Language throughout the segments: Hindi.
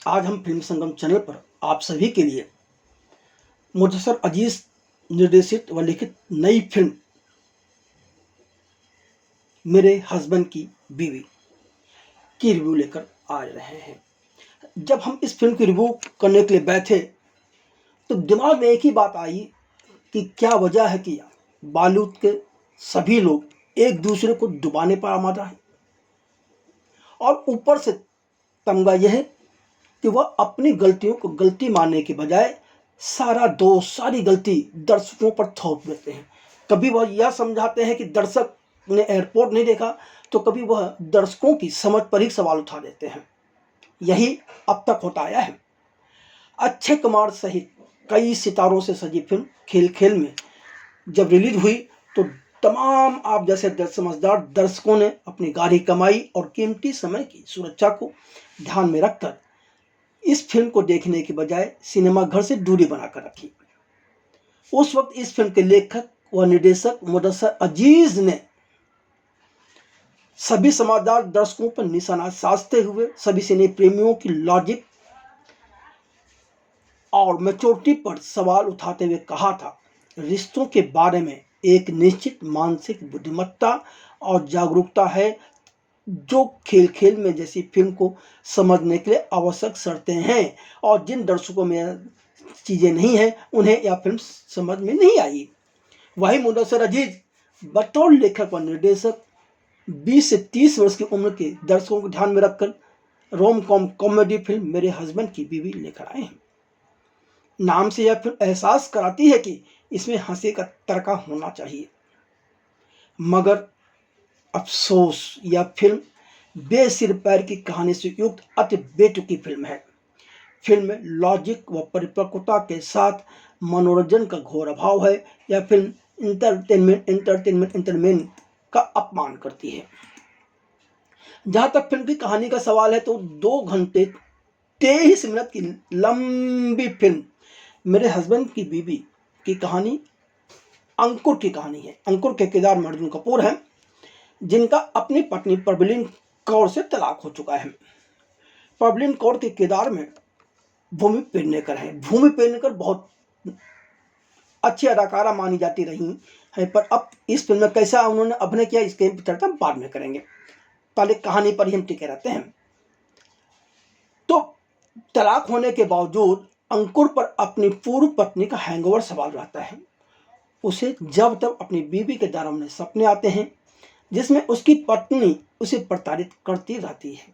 आज हम फिल्म संगम चैनल पर आप सभी के लिए मुदस्सर अजीज निर्देशित व लिखित नई फिल्म मेरे हस्बैंड की बीवी की रिव्यू लेकर आ रहे हैं। जब हम इस फिल्म की रिव्यू करने के लिए बैठे तो दिमाग में एक ही बात आई कि क्या वजह है कि बॉलीवुड के सभी लोग एक दूसरे को डुबाने पर आमादा है, और ऊपर से तमगा यह है कि वह अपनी गलतियों को गलती मानने के बजाय सारा दोष सारी गलती दर्शकों पर थोप देते हैं। कभी वह यह समझाते हैं कि दर्शक ने एयरपोर्ट नहीं देखा, तो कभी वह दर्शकों की समझ पर ही सवाल उठा देते हैं। यही अब तक होता आया है। अक्षय कुमार सहित कई सितारों से सजी फिल्म खेल खेल में जब रिलीज हुई तो तमाम आप जैसे समझदार दर्शकों ने अपनी गाढ़ी कमाई और कीमती समय की सुरक्षा को ध्यान में रखकर इस फिल्म को देखने के बजाय सिनेमा घर से दूरी बनाकर रखी। उस वक्त इस फिल्म के लेखक व निर्देशक मुदस्सर अजीज ने सभी समझदार दर्शकों पर निशाना साधते हुए सभी सिने प्रेमियों की लॉजिक और मैच्योरिटी पर सवाल उठाते हुए कहा था, रिश्तों के बारे में एक निश्चित मानसिक बुद्धिमत्ता और जागरूकता है जो खेल खेल में जैसी फिल्म को समझने के लिए आवश्यक शर्तें हैं, और जिन दर्शकों में चीज़ें नहीं हैं उन्हें यह फिल्म समझ में नहीं आई। वही मुदस्सर अजीज बतौर लेखक व निर्देशक 20 से 30 वर्ष की उम्र के दर्शकों को ध्यान में रखकर रोम कॉम कॉमेडी फिल्म मेरे हस्बैंड की बीवी लेकर आए हैं। नाम से यह फिल्म एहसास कराती है कि इसमें हंसी का तड़का होना चाहिए, मगर अफसोस यह फिल्म बेसिर पैर की कहानी से युक्त अति बेतुकी फिल्म है। फिल्म में लॉजिक व परिपक्वता के साथ मनोरंजन का घोर अभाव है। यह फिल्म इंटरटेनमेंट का अपमान करती है। जहाँ तक फिल्म की कहानी का सवाल है तो 2 घंटे 23 मिनट की लंबी फिल्म मेरे हस्बैंड की बीवी की कहानी अंकुर की कहानी है। अंकुर के किरदार में अर्जुन कपूर हैं, जिनका अपनी पत्नी प्रबलीन कौर से तलाक हो चुका है। प्रबलीन कौर के किरदार में भूमि पेडनेकर है। भूमि पेडनेकर बहुत अच्छी अदाकारा मानी जाती रही है, पर अब इस फिल्म में कैसा उन्होंने अभिनय किया इसके चर्चा हम बाद में करेंगे। पहले कहानी पर ही हम टिके रहते हैं। तो तलाक होने के बावजूद अंकुर पर अपनी पूर्व पत्नी का हैंगओवर सवाल रहता है। उसे जब तब अपनी बीवी के डरावने सपने आते हैं जिसमें उसकी पत्नी उसे प्रताड़ित करती रहती है।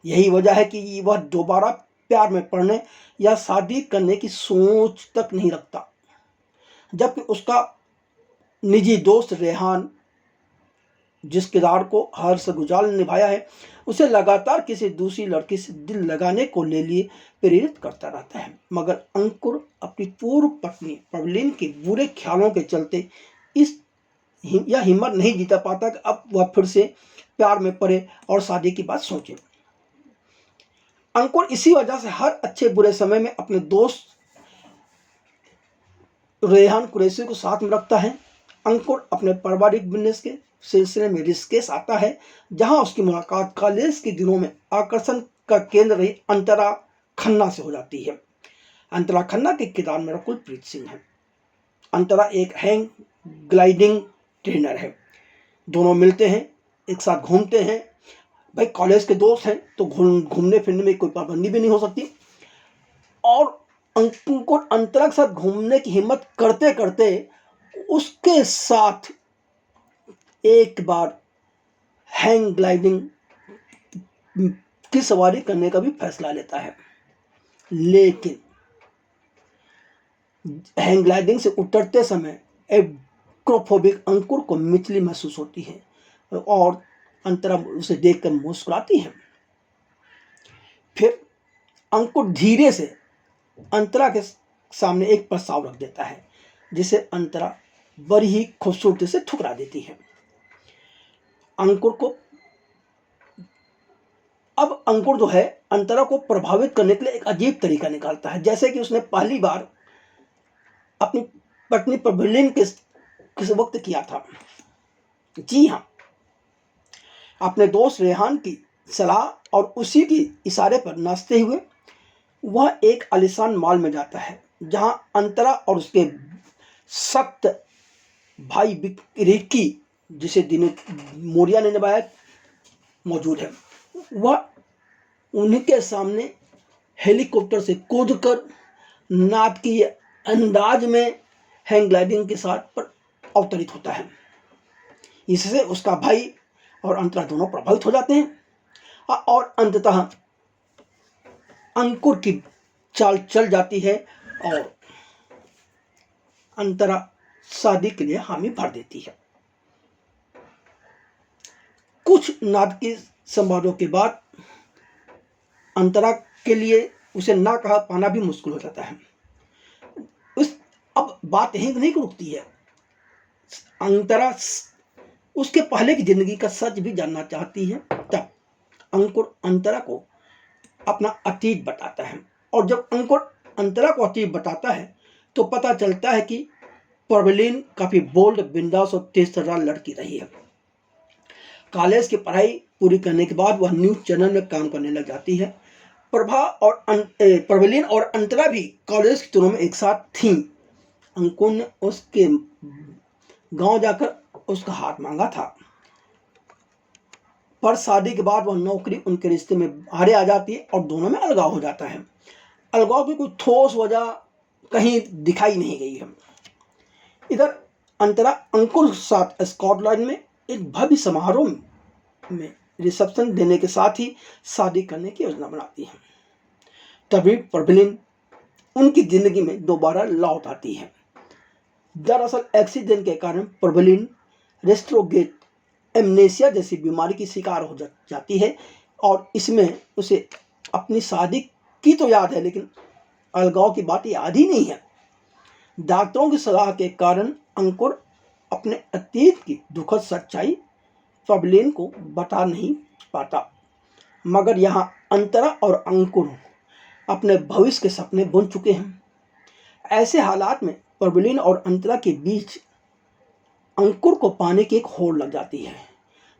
यही वजह है कि वह दोबारा प्यार में पड़ने या शादी करने की सोच तक नहीं रखता, जबकि उसका निजी दोस्त रेहान, जिस किरदार को हर्ष गुजराल ने निभाया है, उसे लगातार किसी दूसरी लड़की से दिल लगाने को ले लिए प्रेरित करता रहता है। मगर अंकुर अपनी पूर्व पत्नी प्रबलीन के बुरे ख्यालों के चलते यह हिम्मत नहीं जीता पाता कि अब वह फिर से प्यार में पड़े और शादी की बात सोचे। अंकुर इसी वजह से हर अच्छे बुरे समय में अपने दोस्त रेहान कुरैशी को साथ में रखता है। अंकुर अपने पारिवारिक बिजनेस के सिलसिले में ऋषिकेश आता है, जहां उसकी मुलाकात कॉलेज के दिनों में आकर्षण का केंद्र रही अंतरा खन्ना से हो जाती है। अंतरा खन्ना के किरदार में रकुलप्रीत सिंह है। अंतरा एक हैंग ग्लाइडिंग ट्रेनर है। दोनों मिलते हैं, एक साथ घूमते हैं। भाई कॉलेज के दोस्त हैं तो घूमने फिरने में कोई पाबंदी भी नहीं हो सकती। और अंकुर अंतरा के साथ घूमने की हिम्मत करते करते उसके साथ एक बार हैंग ग्लाइडिंग की सवारी करने का भी फैसला लेता है। लेकिन हैंग ग्लाइडिंग से उतरते समय एक्रोफोबिक अंकुर को मिचली महसूस होती है और अंतरा उसे देखकर मुस्कुराती है। फिर अंकुर धीरे से अंतरा के सामने एक प्रस्ताव रख देता है, जिसे अंतरा बड़ी ही खूबसूरती से ठुकरा देती है। अंकुर जो है अंतरा को प्रभावित करने के लिए एक अजीब तरीका निकालता है, जैसे कि उसने पहली बार अपनी पत्नी प्रबलीन के किस वक्त किया था। जी हाँ, अपने दोस्त रेहान की सलाह और उसी की इशारे पर नाचते हुए वह एक आलीशान मॉल में जाता है जहां अंतरा और उसके सख्त भाई रिक्की, जिसे दिनेश मोरिया ने निभाया, मौजूद है। वह उन्हीं के सामने हेलीकॉप्टर से कूदकर नाटकीय अंदाज में हैंग ग्लाइडिंग के साथ पर अवतरित होता है। इससे उसका भाई और अंतरा दोनों प्रभावित हो जाते हैं और अंततः अंकुर की चाल चल जाती है और अंतरा शादी के लिए हामी भर देती है। कुछ नाटकीय संवादों के बाद अंतरा के लिए उसे ना कहा पाना भी मुश्किल हो जाता है। अब बात यहीं नहीं रुकती है। अंतरा उसके पहले की जिंदगी का सच भी जानना चाहती है। तब अंकुर अंतरा को अपना अतीत बताता है और जब अंकुर अंतरा को अतीत बताता है तो पता चलता है कि परवीन काफी बोल्ड, बिंदास और तेज तर्रार लड़की रही है। कॉलेज की पढ़ाई पूरी करने के बाद वह न्यूज चैनल में काम करने लग जाती है। परवीन और अंतरा भी कॉलेज के दिनों में एक साथ थीं। अंकुर ने उसके गांव जाकर उसका हाथ मांगा था, पर शादी के बाद वह नौकरी उनके रिश्ते में हारे आ जाती है और दोनों में अलगाव हो जाता है। अलगाव की कोई ठोस वजह कहीं दिखाई नहीं गई है। इधर अंतरा अंकुर के साथ स्कॉटलैंड में एक भव्य समारोह में रिसेप्शन देने के साथ ही शादी करने की योजना बनाती है। तभी परवीन उनकी जिंदगी में दोबारा लौट आती है। दरअसल एक्सीडेंट के कारण परवीन रेस्ट्रोगेट एमनेसिया जैसी बीमारी की शिकार हो जाती है और इसमें उसे अपनी शादी की तो याद है, लेकिन अलगाव की बात याद ही नहीं है। डॉक्टरों की सलाह के कारण अंकुर अपने अतीत की दुखद सच्चाई परवीन को बता नहीं पाता, मगर यहाँ अंतरा और अंकुर अपने भविष्य के सपने बुन चुके हैं। ऐसे हालात में परवीन और अंतरा के बीच अंकुर को पाने की एक होड़ लग जाती है,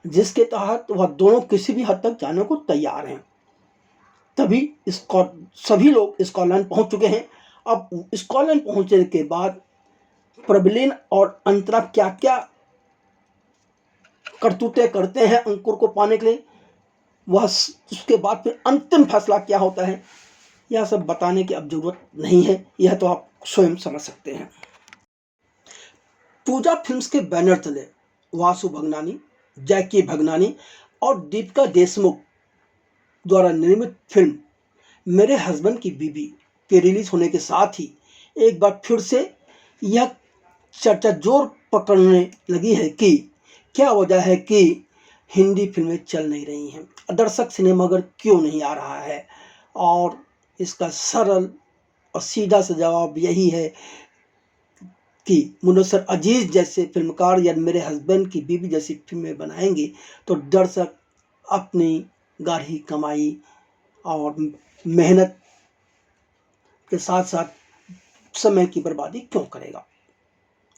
जिसके तहत वह दोनों किसी भी हद तक जाने को तैयार हैं। तभी सभी लोग स्कॉटलैंड पहुंच चुके हैं। अब स्कॉटलैंड पहुंचने के बाद परवीन और अंतरा क्या क्या करतूतें करते हैं अंकुर को पाने के लिए, वह उसके बाद फिर अंतिम फैसला क्या होता है, यह सब बताने की अब जरूरत नहीं है, यह तो आप स्वयं समझ सकते हैं। पूजा फिल्म्स के बैनर तले वासु भगनानी, जैकी भगनानी और दीपिका देशमुख द्वारा निर्मित फिल्म मेरे हस्बैंड की बीवी के रिलीज होने के साथ ही एक बार फिर से यह चर्चा जोर पकड़ने लगी है कि क्या वजह है कि हिंदी फिल्में चल नहीं रही हैं, दर्शक सिनेमाघर क्यों नहीं आ रहा है। और इसका सरल और सीधा सा जवाब यही है कि मुनस्सर अजीज जैसे फिल्मकार या मेरे हस्बैंड की बीवी जैसी फिल्में बनाएंगे तो दर्शक अपनी गाढ़ी कमाई और मेहनत के साथ साथ समय की बर्बादी क्यों करेगा।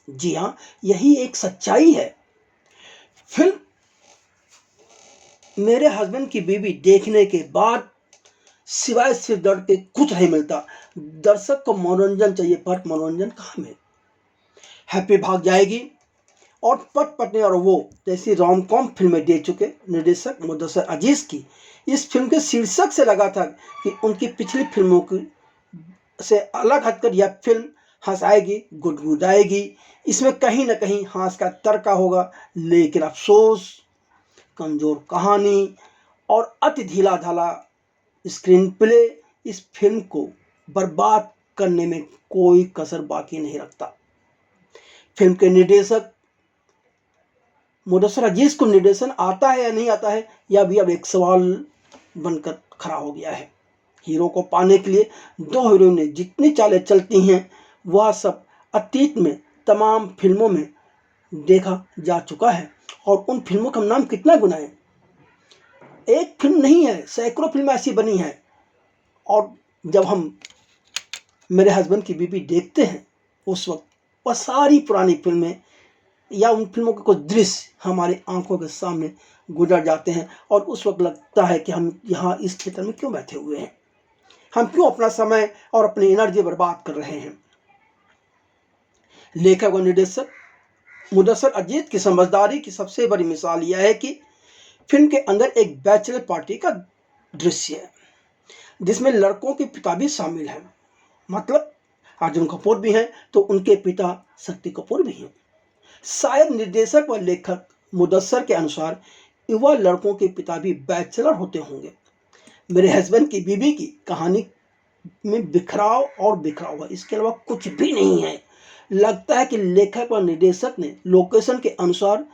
जी हाँ, यही एक सच्चाई है। फिल्म मेरे हस्बैंड की बीवी देखने के बाद सिवाय सिर दर्द के कुछ नहीं मिलता। दर्शक को मनोरंजन चाहिए, पर मनोरंजन कहाँ में। हैप्पी भाग जाएगी और पट पटने और वो जैसी रोम कॉम फिल्में दे चुके निर्देशक मुदस्सिर अजीज की इस फिल्म के शीर्षक से लगा था कि उनकी पिछली फिल्मों की से अलग हटकर यह फिल्म हंसाएगी, गुदगुदाएगी, इसमें कहीं ना कहीं हास का तड़का होगा। लेकिन अफसोस, कमजोर कहानी और अति ढीला ढाला स्क्रीन प्ले इस फिल्म को बर्बाद करने में कोई कसर बाकी नहीं रखता। फिल्म के निर्देशक मुदस्सिर अजीज को निर्देशन आता है या नहीं आता है, यह भी अब एक सवाल बनकर खड़ा हो गया है। हीरो को पाने के लिए दो हीरोइनें जितनी चालें चलती हैं वह सब अतीत में तमाम फिल्मों में देखा जा चुका है और उन फिल्मों का नाम कितना गुनाएं। एक फिल्म नहीं है, सैकड़ों फिल्में ऐसी बनी हैं। और जब हम मेरे हस्बैंड की बीवी देखते हैं उस वक्त वह सारी पुरानी फिल्में या उन फिल्मों के कुछ दृश्य हमारी आंखों के सामने गुजर जाते हैं और उस वक्त लगता है कि हम यहाँ इस क्षेत्र में क्यों बैठे हुए हैं। हम क्यों अपना समय और अपनी एनर्जी बर्बाद कर रहे हैं। लेखक और निर्देशक मुदस्सिर अजीज की समझदारी की सबसे बड़ी मिसाल यह है कि फिल्म के अंदर एक बैचलर पार्टी का दृश्य है जिसमें लड़कों के पिता भी शामिल हैं, मतलब अर्जुन कपूर भी हैं तो उनके पिता शक्ति कपूर भी हैं। शायद निर्देशक व लेखक मुदस्सिर के अनुसार युवा लड़कों के पिता भी बैचलर होते होंगे। मेरे हस्बैंड की बीवी की कहानी में बिखराव और बिखराव है, इसके अलावा कुछ भी नहीं है। लगता है कि लेखक व निर्देशक ने लोकेशन के अनुसार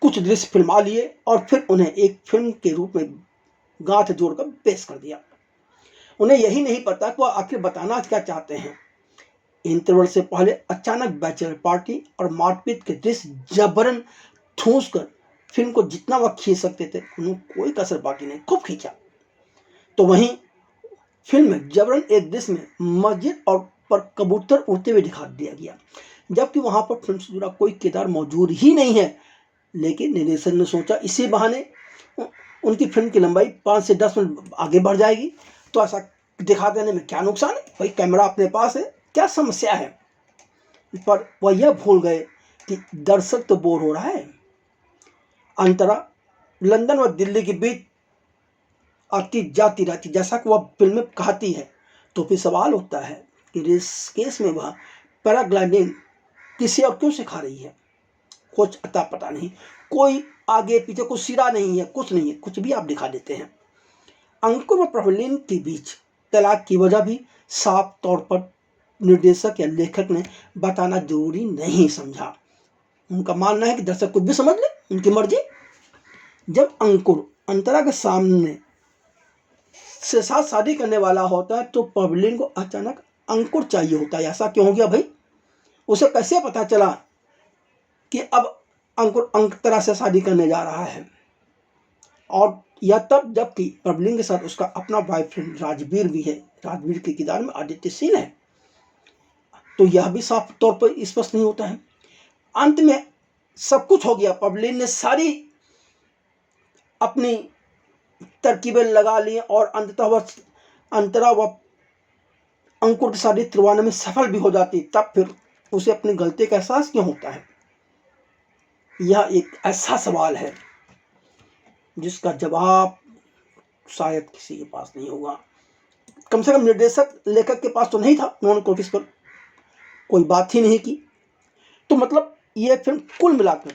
कुछ दृश्य फिल्मा लिए और फिर उन्हें एक फिल्म के रूप में गांठ जोड़कर पेश कर दिया। उन्हें यही नहीं पता कि वह आखिर बताना क्या चाहते हैं। इंटरवल से पहले अचानक बैचलर पार्टी और मारपीट के दृश्य जबरन ठूंस कर फिल्म को जितना वह खींच सकते थे उन्हें कोई कसर बाकी नहीं, खूब खींचा। तो वहीं फिल्म में जबरन एक दृश्य में मस्जिद और पर कबूतर उड़ते हुए दिखा दिया गया, जबकि वहां पर फिल्म से जुड़ा कोई किरदार मौजूद ही नहीं है। लेकिन निर्देशक ने सोचा इसी बहाने उनकी फिल्म की लंबाई 5 से 10 मिनट आगे बढ़ जाएगी, तो ऐसा दिखा देने में क्या नुकसान है, भाई कैमरा अपने पास है, क्या समस्या है। पर वह यह भूल गए कि दर्शक तो बोर हो रहा है। अंतरा लंदन और दिल्ली के बीच आती जाती रहती, जैसा कि वह फिल्म में कहती है। तो फिर सवाल उठता है कि इस केस में वह पैराग्लाइडिंग किसी और क्यों सिखा रही है। कुछ अता पता नहीं, कोई आगे पीछे कुछ सिरा नहीं है, कुछ नहीं है, कुछ भी आप दिखा देते हैं। अंकुर और प्रभुलीन के बीच तलाक की वजह भी साफ तौर पर निर्देशक या लेखक ने बताना जरूरी नहीं समझा। उनका मानना है कि दर्शक कुछ भी समझ ले, उनकी मर्जी। जब अंकुर अंतरा के सामने से साथ शादी करने वाला होता है तो प्रभुलीन को अचानक अंकुर चाहिए होता है। ऐसा क्यों हो गया भाई? उसे कैसे पता चला कि अब अंकुर अंतरा से शादी करने जा रहा है? और यह तब जबकि प्रभुलीन के साथ उसका अपना बॉयफ्रेंड राजवीर भी है। राजवीर के किरदार में आदित्य सिंह है। तो यह भी साफ तौर पर स्पष्ट नहीं होता है। अंत में सब कुछ हो गया, प्रभुलीन ने सारी अपनी तरकीबें लगा ली और अंततः वह अंतरा व अंकुर की शादी तुड़वाने में सफल भी हो जाती, तब फिर उसे अपनी गलती का एहसास क्यों होता है? यह एक ऐसा सवाल है जिसका जवाब शायद किसी के पास नहीं होगा। कम से कम निर्देशक लेखक के पास तो नहीं था, उन्होंने कोई इस पर कोई बात ही नहीं की। तो मतलब यह फिल्म कुल मिलाकर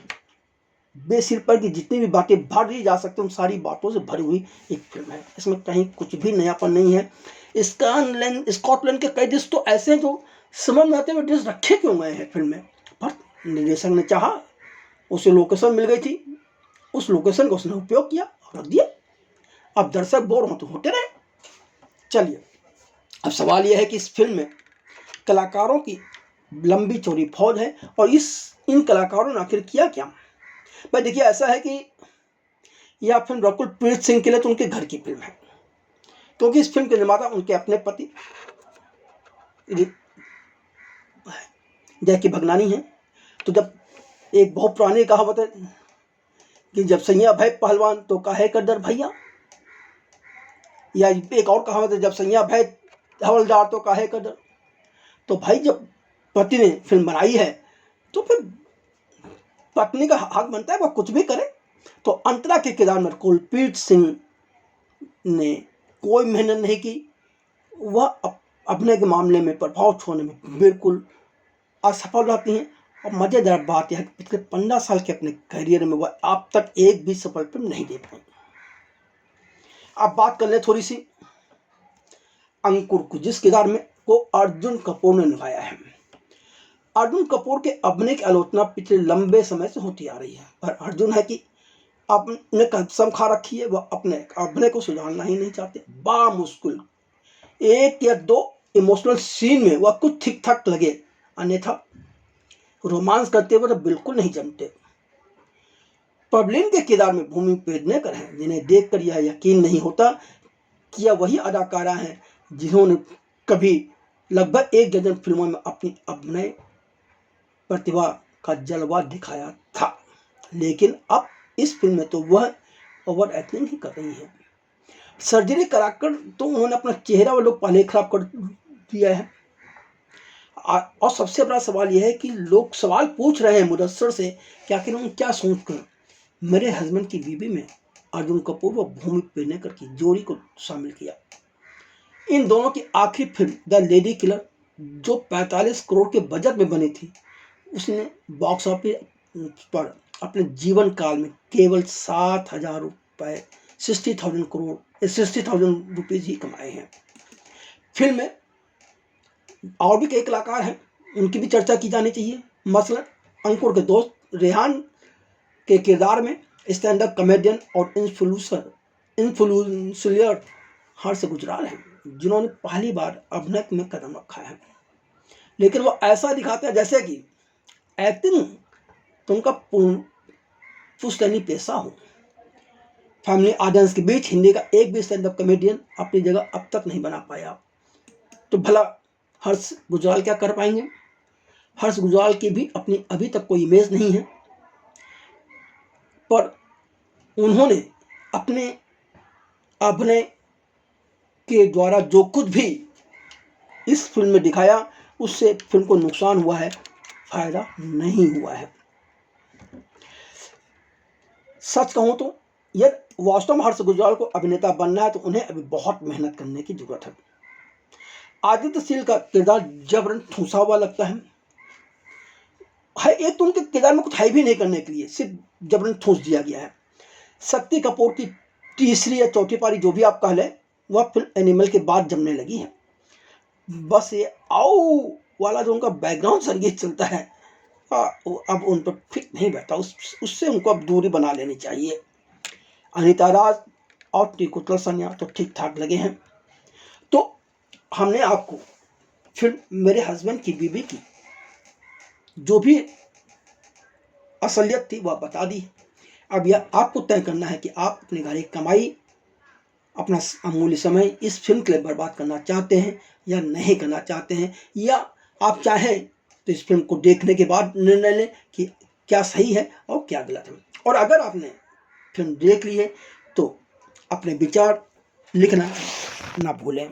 बेसिर पर की जितनी भी बातें भरी जा सकती हैं उन सारी बातों से भरी हुई एक फिल्म है। इसमें कहीं कुछ भी नयापन नहीं है। स्कॉटलैंड के कई डिश तो ऐसे हैं जो समझ में आते हुए डिश रखे क्यों गए हैं फिल्म में, पर निर्देशक ने चाहा, उसे लोकेशन मिल गई थी, उस लोकेशन का उसने उपयोग किया और रख दिया। अब दर्शक बोर हो तो होते रहे। चलिए, अब सवाल यह है कि इस फिल्म में कलाकारों की लंबी चौड़ी फौज है और इन कलाकारों ने आखिर किया क्या? भाई देखिए, ऐसा है कि यह फिल्म रकुल प्रीत सिंह के लिए तो उनके घर की फिल्म है, क्योंकि इस फिल्म के निर्माता उनके अपने पति जयकी भगनानी हैं। तो जब एक बहुत पुरानी कहावत है कि जब सैया भय पहलवान तो काहे का डर भैया, या एक और कहावत है जब सैया भय हवलदार तो काहे का डर। तो भाई जब पति ने फिल्म बनाई है तो फिर पत्नी का हक बनता है वह कुछ भी करे। तो अंतरा के किरदार में कुलप्रीत सिंह ने कोई मेहनत नहीं की, वह अपने के मामले में प्रभाव छोड़ने में बिल्कुल असफल रहती हैं। और मज़ेदार बात यह है कि पिछले 15 साल के अपने करियर में वह अब तक एक भी सफल फिल्म नहीं दे पाई। अब बात कर ले थोड़ी सी अंकुर को, जिस किरदार में को अर्जुन कपूर ने निभाया है। अर्जुन कपूर के अभिनय की आलोचना पिछले लंबे समय से होती आ रही है, पर अर्जुन है कि आपने कसम खा रखी है, वह अपने अभिनय को सुधारना ही नहीं चाहते। बामुश्किल 1 या 2 इमोशनल सीन में वह कुछ ठीक ठाक लगे, अन्यथा रोमांस करते हुए तो बिल्कुल नहीं जमते। प्रभुलीन के किरदार में भूमि पेडनेकर हैं, जिन्हें देखकर यह यकीन नहीं होता कि यह वही अदाकारा हैं जिन्होंने कभी लगभग 1 दर्जन फिल्मों में अपनी अभिनय प्रतिभा का जलवा दिखाया था। लेकिन अब इस फिल्म में तो वह ओवर एक्टिंग ही कर रही है। सर्जरी कराकर तो उन्होंने अपना चेहरा वो लोग पहले ही खराब कर दिया है। और सबसे बड़ा सवाल यह है कि लोग सवाल पूछ रहे हैं मुदस्सर से कि आखिर हम क्या सोच कर मेरे हस्बैंड की बीवी में अर्जुन कपूर व भूमि पेडनेकर की जोड़ी को शामिल किया। इन दोनों की आखिरी फिल्म द लेडी किलर जो 45 करोड़ के बजट में बनी थी, उसने बॉक्स ऑफिस पर अपने जीवन काल में केवल 7,000 रुपये 60,000 रुपीज़ ही कमाए हैं। फिल्म में और भी कई कलाकार हैं, उनकी भी चर्चा की जानी चाहिए। मसलन अंकुर के दोस्त रेहान के किरदार में स्टैंड अप कॉमेडियन और इन्फ्लुएंसर हर्ष गुजराल हैं, जिन्होंने पहली बार अभिनय में कदम रखा है। लेकिन वो ऐसा दिखाते हैं जैसे कि एक्टिंग तो उनका पुश्तैनी पेशा हो। फैमिली ऑडियंस के बीच हिंदी का एक भी स्टैंड अप कॉमेडियन अपनी जगह अब तक नहीं बना पाया, तो भला हर्ष गुजराल क्या कर पाएंगे। हर्ष गुजराल की भी अपनी अभी तक कोई इमेज नहीं है, पर उन्होंने अपने अभिनय के द्वारा जो कुछ भी इस फिल्म में दिखाया उससे फिल्म को नुकसान हुआ है, फायदा नहीं हुआ है। सच कहूं तो यदि वास्तव में हर्ष गुजराल को अभिनेता बनना है तो उन्हें अभी बहुत मेहनत करने की जरूरत है। आदित्य सील का किरदार जबरन ठूसा हुआ लगता है। एक तो उनके किरदार में कुछ है भी नहीं करने के लिए, सिर्फ जबरन ठूस दिया गया है। शक्ति कपूर की तीसरी या चौथी पारी जो भी आप कह लें, वह फिल्म एनिमल के बाद जमने लगी है। बस ये आओ वाला जो उनका बैकग्राउंड संगीत चलता है अब उन पर फिट नहीं बैठा, उससे उनको अब दूरी बना लेनी चाहिए। अनीता राज और टिकुतल सन्या तो ठीक ठाक लगे हैं। तो हमने आपको फिल्म मेरे हस्बैंड की बीवी की जो भी असलियत थी वह बता दी। अब यह आपको तय करना है कि आप अपनी घर की कमाई, अपना अमूल्य समय इस फिल्म के लिए बर्बाद करना चाहते हैं या नहीं करना चाहते हैं, या आप चाहें तो इस फिल्म को देखने के बाद निर्णय लें कि क्या सही है और क्या गलत है। और अगर आपने फिल्म देख ली है तो अपने विचार लिखना ना भूलें।